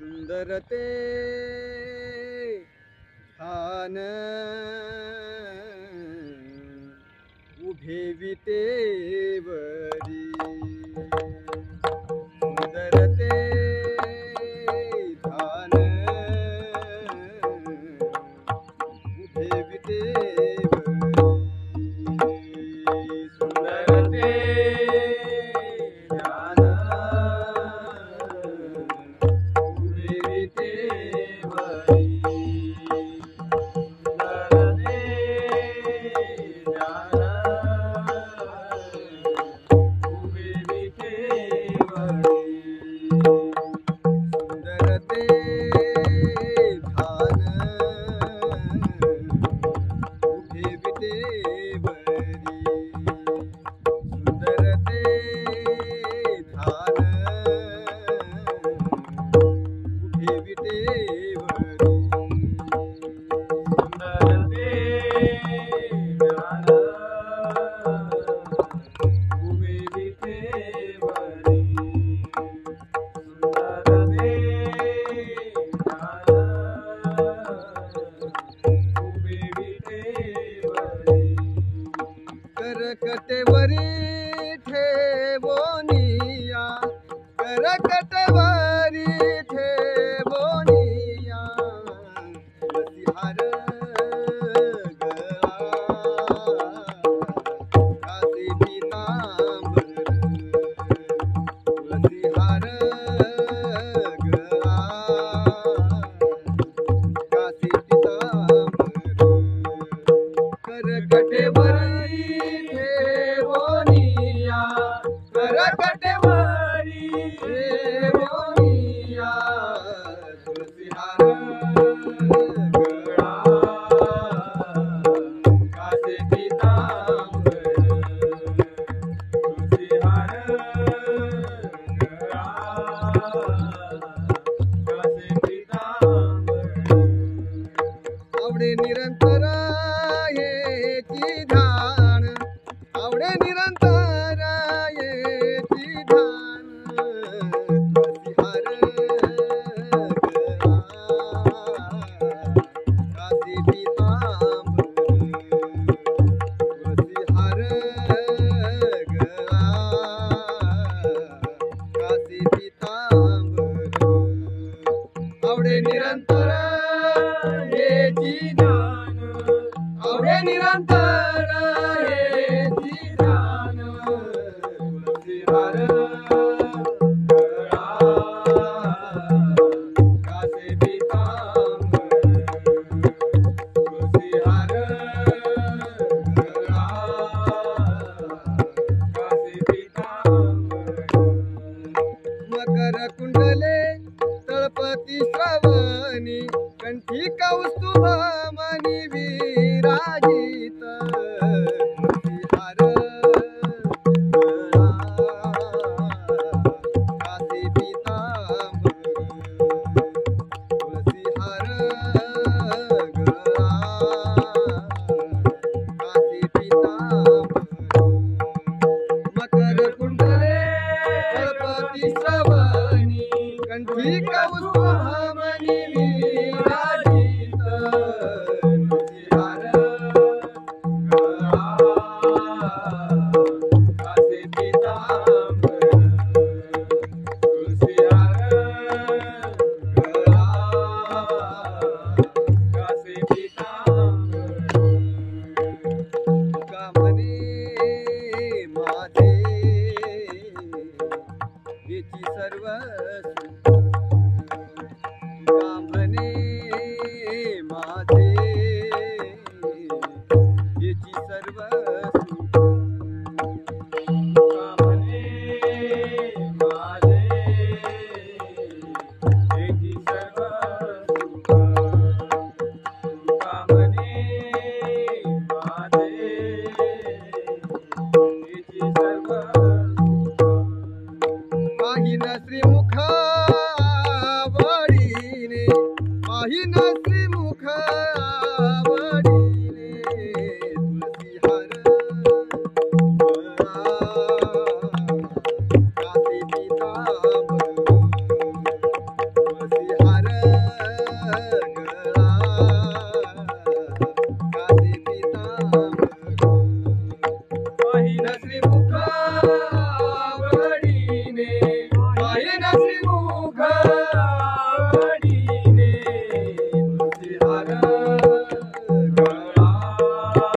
सुंदर ते ठाण उभे विटेवरी, सुंदर ते ठाण उभे विटेवरी, सुंदर ते ठाण उभे विटेवरी, करकटवरी ठेवोनिया, करकटवरी ठेवोनिया, तुळसीहार गळा कासे पीतांबर, तुळसीहार गळा कासे पीतांबर, करकटवरी ठेवोनिया, करकटवरी ठेवोनिया, तुळसीहार गळा कासे पीतांबर, तुळसीहार गळा कासे पीतांबर, आवडे निरंतर येची ध्यान, आवडे निरंतर येची ध्यान, तुळसीहार गळा कासे पीतांबर, तुळसीहार गळा कासे पीतांबर, आवडे निरंतर येची ध्यान, आवडे निरंतर येची ध्यान, तुळसीहार गळा कासे पीतांबर, तुळसीहार गळा कासे पीतांबर, मकर कुंडले तळपती श्रवणी, कंठी कौस्तुभ मणी विराजित, तुळसीहार गळा कासे पीतांबर, तुळसीहार गळा कासे पीतांबर, मकर कुंडले तळपती श्रवणी, कंठी कौस्तुभ मणी विराजित, तुळसीहार गळा कासे पीतांबर, तुळसीहार गळा कासे पीतांबर, तुका म्हणे माझे हेची सर्व तुका म्हणे माझे हेची सर्व तुका म्हणे माझे हेची सर्व, तुका म्हणे माझे हेची सर्व, पाहिन श्रीमुख सर्व